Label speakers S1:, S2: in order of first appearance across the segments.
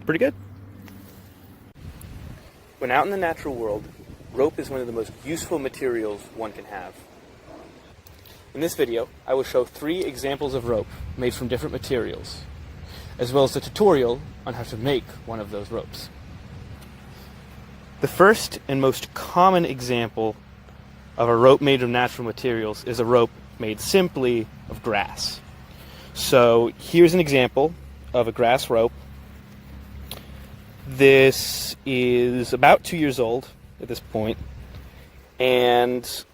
S1: pretty good. When out in the natural world, rope is one of the most useful materials one can have. In this video, I will show 3 examples of rope made from different materials, as well as a tutorial on how to make one of those ropes. The first and most common example of a rope made of natural materials is a rope made simply of grass. So here's an example of a grass rope. This is about 2 years old at this point, and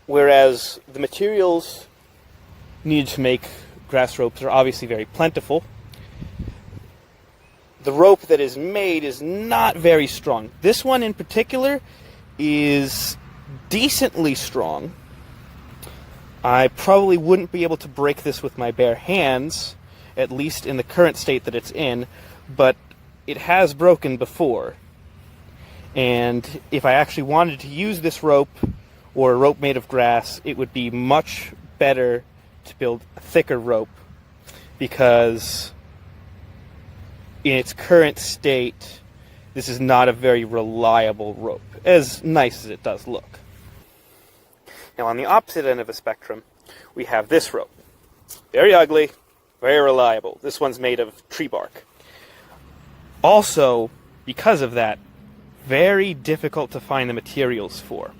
S1: whereas the materials needed to make grass ropes are obviously very plentiful, the rope that is made is not very strong. This one in particular is decently strong. I probably wouldn't be able to break this with my bare hands, at least in the current state that it's in, but it has broken before. And if I actually wanted to use this rope, or a rope made of grass, it would be much better to build a thicker rope, because in its current state, this is not a very reliable rope, as nice as it does look. Now on the opposite end of the spectrum, we have this rope. Very ugly, very reliable. This one's made of tree bark. Also, because of that, very difficult to find the materials for.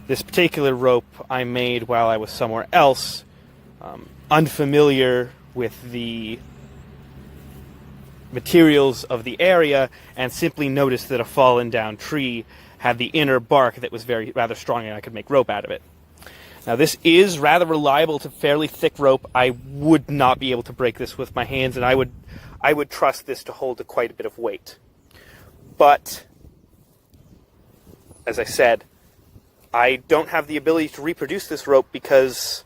S1: This particular rope I made while I was somewhere else, unfamiliar with the materials of the area, and simply noticed that a fallen down tree had the inner bark that was rather strong, and I could make rope out of it. Now this is rather reliable to fairly thick rope. I would not be able to break this with my hands, and I would trust this to hold quite a bit of weight. But as I said, I don't have the ability to reproduce this rope because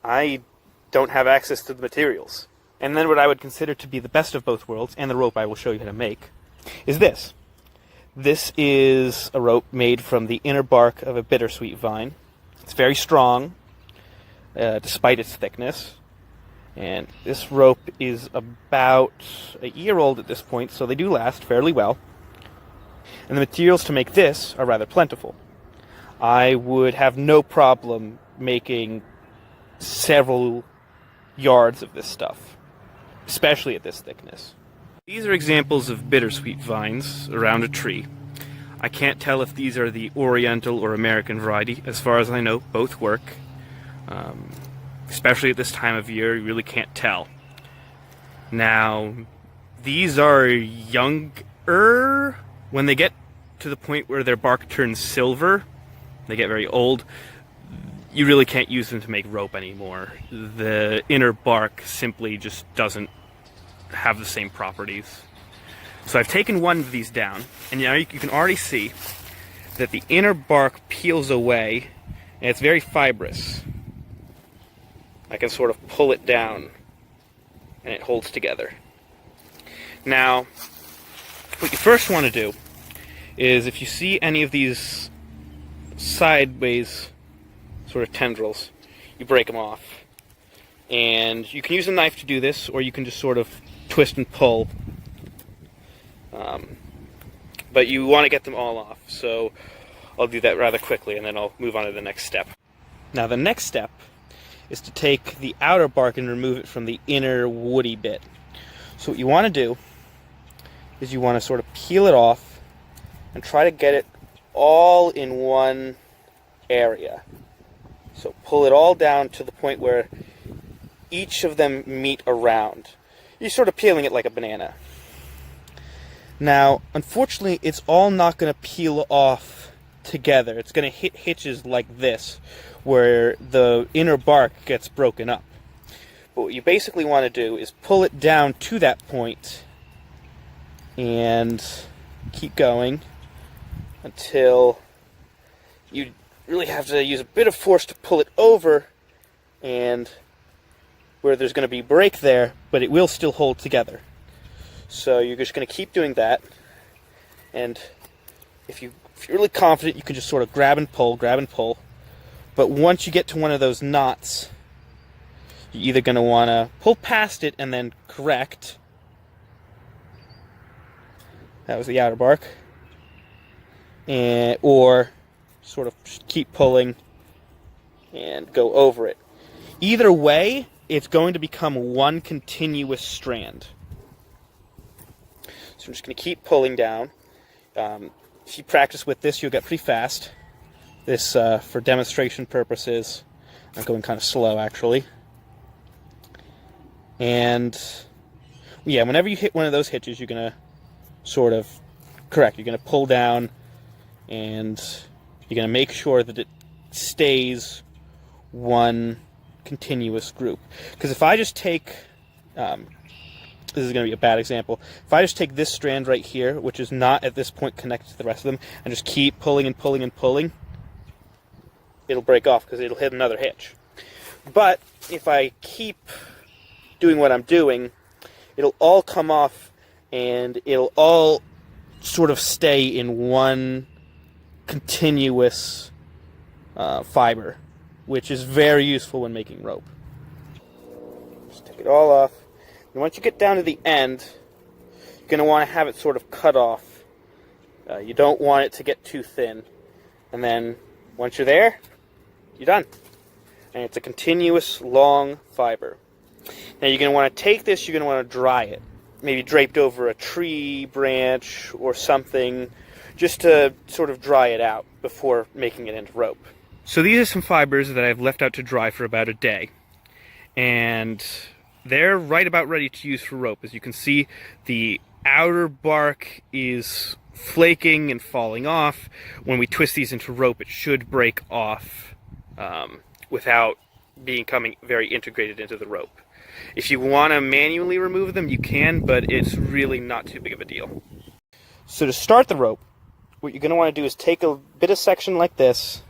S1: I don't have access to the materials. And then what I would consider to be the best of both worlds, and the rope I will show you how to make, is this. This is a rope made from the inner bark of a bittersweet vine. It's very strong, despite its thickness. And this rope is about a year old at this point, so they do last fairly well. And the materials to make this are rather plentiful. I would have no problem making several yards of this stuff, especially at this thickness. These are examples of bittersweet vines around a tree. I can't tell if these are the Oriental or American variety. As far as I know, both work. Especially at this time of year, you really can't tell. Now, these are younger. When they get to the point where their bark turns silver, they get very old, you really can't use them to make rope anymore. The inner bark simply just doesn't have the same properties. So I've taken one of these down, and now you can already see that the inner bark peels away, and it's very fibrous. I can sort of pull it down, and it holds together. Now, what you first want to do is, if you see any of these sideways sort of tendrils, you break them off. And you can use a knife to do this, or you can just sort of twist and pull. But you want to get them all off, so I'll do that rather quickly, and then I'll move on to the next step. Now the next step is to take the outer bark and remove it from the inner woody bit. So what you want to do is you want to sort of peel it off and try to get it all in one area. So pull it all down to the point where each of them meet around. You're sort of peeling it like a banana. Now, unfortunately, it's all not going to peel off together. It's going to hit hitches like this, where the inner bark gets broken up. But what you basically want to do is pull it down to that point and keep going until you really have to use a bit of force to pull it over, and where there's going to be break there, but it will still hold together. So you're just going to keep doing that, and if you're really confident, you can just sort of grab and pull. But once you get to one of those knots, you're either going to want to pull past it and then correct, That was the outer bark. Or sort of keep pulling and go over it. Either way, it's going to become one continuous strand. So I'm just going to keep pulling down. If you practice with this, you'll get pretty fast. This, for demonstration purposes, I'm going kind of slow, actually. And, yeah, whenever you hit one of those hitches, you're going to sort of, you're going to pull down, and you're going to make sure that it stays one continuous group. Because if I just take, this is going to be a bad example, if I just take this strand right here, which is not at this point connected to the rest of them, and just keep pulling and pulling and pulling, it'll break off because it'll hit another hitch. But if I keep doing what I'm doing, it'll all come off and it'll all sort of stay in one continuous fiber, which is very useful when making rope. Just take it all off. And once you get down to the end, you're going to want to have it sort of cut off. You don't want it to get too thin. And then once you're there, you're done. And it's a continuous long fiber. Now you're going to want to take this, you're going to want to dry it. Maybe draped over a tree branch or something, just to sort of dry it out before making it into rope. So these are some fibers that I've left out to dry for about a day. And they're right about ready to use for rope. As you can see, the outer bark is flaking and falling off. When we twist these into rope, it should break off without becoming very integrated into the rope. If you want to manually remove them, you can, but it's really not too big of a deal. So to start the rope, what you're going to want to do is take a bit of section like this.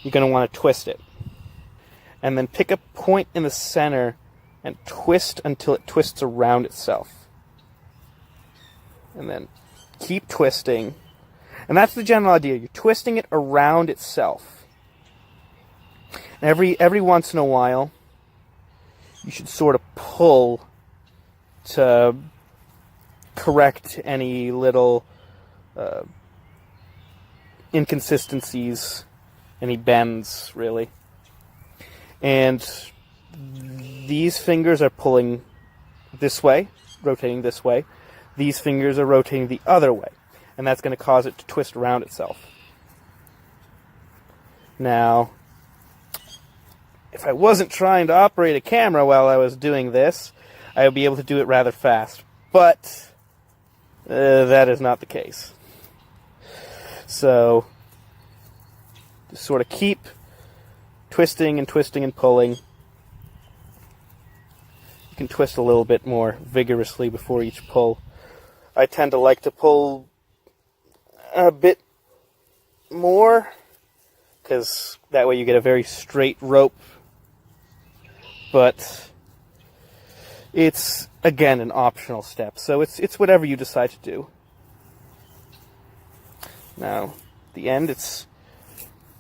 S1: You're going to want to twist it. And then pick a point in the center and twist until it twists around itself. And then keep twisting. And that's the general idea. You're twisting it around itself. And every once in a while, you should sort of pull to correct any little inconsistencies, any bends, really. And these fingers are pulling this way, rotating this way. These fingers are rotating the other way. And that's going to cause it to twist around itself. Now, if I wasn't trying to operate a camera while I was doing this, I would be able to do it rather fast. But that is not the case. So, just sort of keep twisting and twisting and pulling. You can twist a little bit more vigorously before each pull. I tend to like to pull a bit more, because that way you get a very straight rope. But it's, again, an optional step, so it's whatever you decide to do. Now, at the end, it's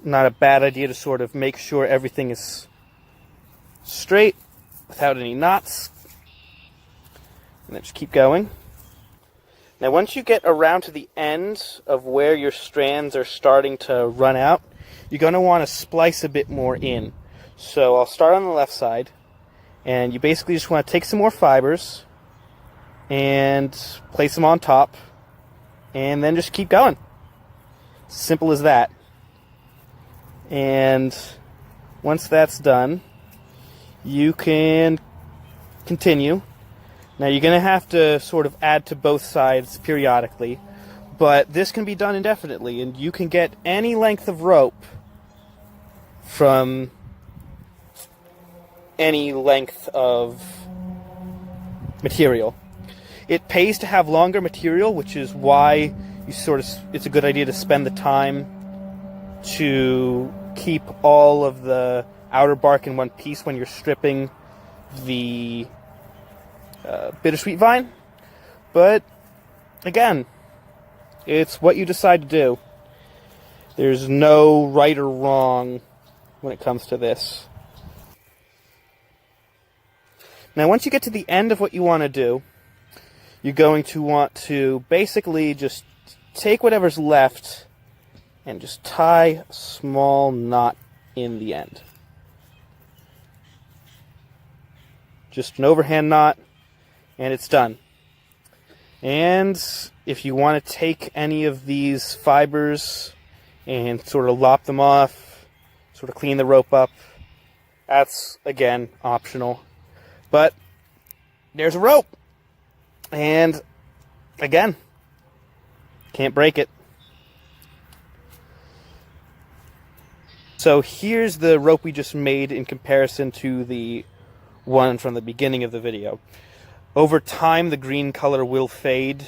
S1: not a bad idea to sort of make sure everything is straight, without any knots. And then just keep going. Now, once you get around to the end of where your strands are starting to run out, you're going to want to splice a bit more in. So I'll start on the left side, and you basically just want to take some more fibers and place them on top, and then just keep going. Simple as that. And once that's done, you can continue. Now you're going to have to sort of add to both sides periodically, but this can be done indefinitely, and you can get any length of rope from any length of material. It pays to have longer material, which is why it's a good idea to spend the time to keep all of the outer bark in one piece when you're stripping the bittersweet vine. But again, it's what you decide to do. There's no right or wrong when it comes to this. Now, once you get to the end of what you want to do, you're going to want to basically just take whatever's left and just tie a small knot in the end. Just an overhand knot, and it's done. And if you want to take any of these fibers and sort of lop them off, sort of clean the rope up, that's, again, optional. But there's a rope. And, again, can't break it. So here's the rope we just made in comparison to the one from the beginning of the video. Over time, the green color will fade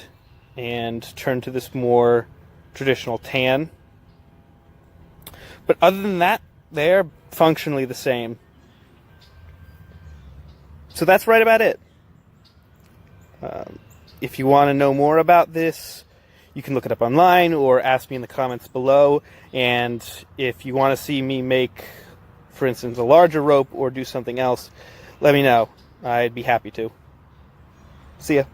S1: and turn to this more traditional tan. But other than that, they're functionally the same. So that's right about it. If you want to know more about this, you can look it up online or ask me in the comments below. And if you want to see me make, for instance, a larger rope or do something else, let me know. I'd be happy to. See ya.